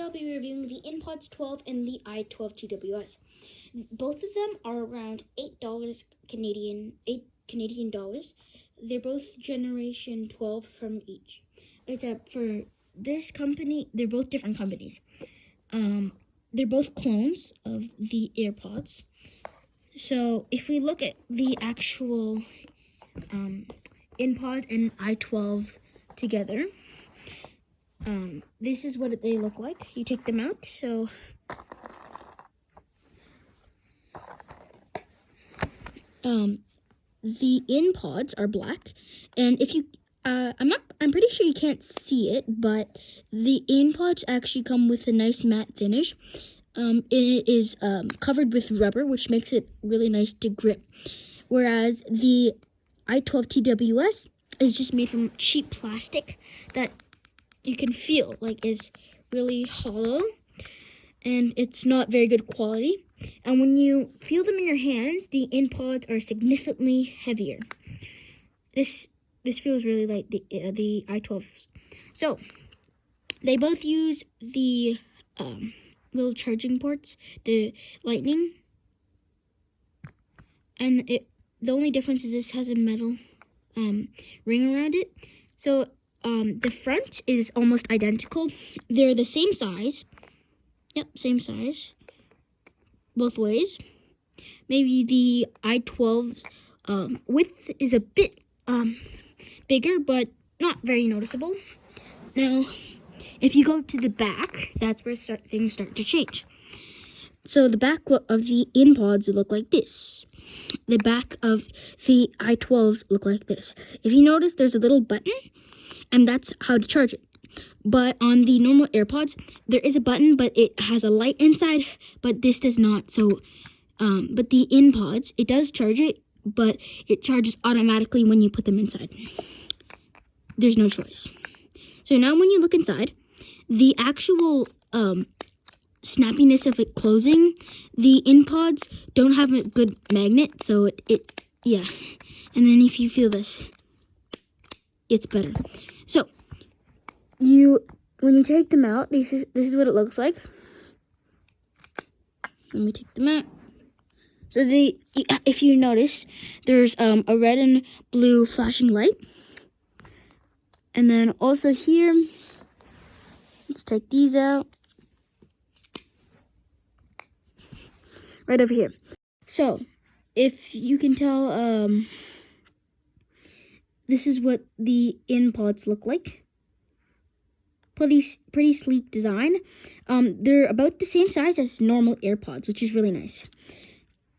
I'll be reviewing the airpods 12 and the i12 TWS. Both of them are around $8 Canadian dollars. They're both generation 12 from each. Except for this company, they're both different companies. They're both clones of the AirPods. So if we look at the actual AirPods and i12s together, this is what they look like. You take them out. So the AirPods are black, and if you I'm pretty sure you can't see it, but the AirPods actually come with a nice matte finish. It is covered with rubber, which makes it really nice to grip. Whereas the i12 TWS is just made from cheap plastic that you can feel like is really hollow, and it's not very good quality. And when you feel them in your hands, the AirPods are significantly heavier. This feels really like the i12s. So they both use the little charging ports, the lightning, and the only difference is this has a metal ring around it. So the front is almost identical. They're the same size. Yep, same size both ways. Maybe the i12's width is a bit bigger, but not very noticeable. Now, if you go to the back, that's where things start to change. So the back of the AirPods look like this. The back of the i12s look like this. If you notice, there's a little button, and that's how to charge it. But on the normal AirPods, there is a button, but it has a light inside, but this does not. So, but the AirPods, it does charge it, but it charges automatically when you put them inside. There's no choice. So now when you look inside, the actual snappiness of it closing, the AirPods don't have a good magnet, so yeah. And then if you feel this, it's better. So when you take them out, this is what it looks like. Let me take them out. So if you notice, there's a red and blue flashing light. And then also here, let's take these out. Right over here. So, if you can tell, this is what the AirPods look like. Pretty sleek design. They're about the same size as normal AirPods, which is really nice.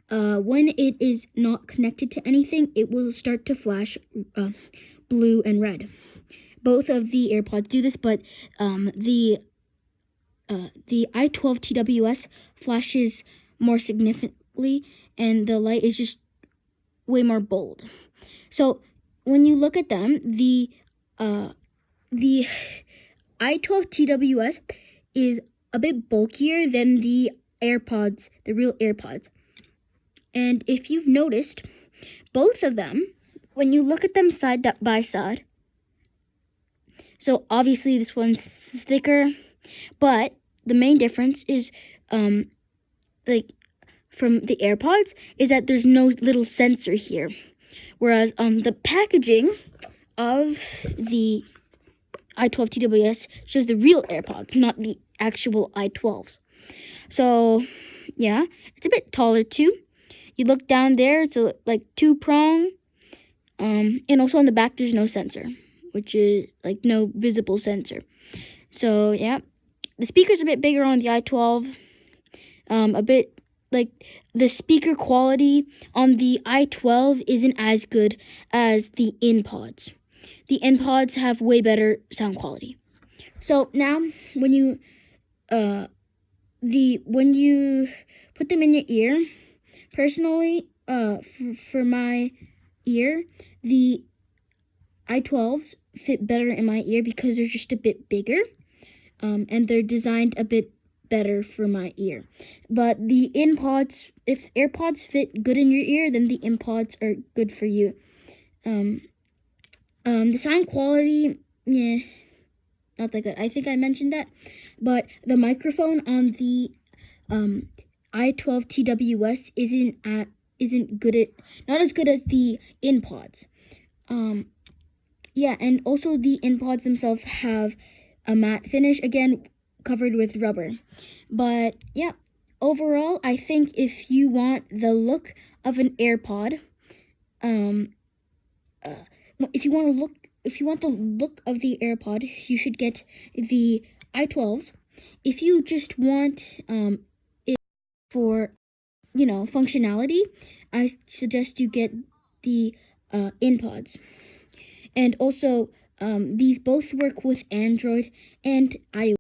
When it is not connected to anything, it will start to flash blue and red. Both of the AirPods do this, but the i12 TWS flashes more significantly, and the light is just way more bold. So when you look at them, the i12 TWS is a bit bulkier than the AirPods, the real AirPods. And if you've noticed, both of them, when you look at them side by side, so obviously this one's thicker, but the main difference is, like from the AirPods, is that there's no little sensor here. Whereas the packaging of the i12 TWS shows the real AirPods, not the actual i12s. So, yeah, it's a bit taller too. You look down there, it's like two-prong. And also on the back, there's no sensor, which is like no visible sensor. So, yeah, the speaker's a bit bigger on the i12. A bit like the speaker quality on the i12 isn't as good as the AirPods. The AirPods have way better sound quality. So now when you put them in your ear, personally, for my ear, the i12s fit better in my ear because they're just a bit bigger, and they're designed a bit better for my ear. But the AirPods, if AirPods fit good in your ear, then the AirPods are good for you. The sound quality, yeah, not that good. I think I mentioned that, but the microphone on the i12 TWS isn't good at not as good as the in-pods. Yeah, and also the in-pods themselves have a matte finish, again covered with rubber. But yeah, overall, I think if you want the look of an AirPod, if you want the look of the AirPod, you should get the i12s. If you just want it for functionality, I suggest you get the in-pods. And also, these both work with Android and iOS.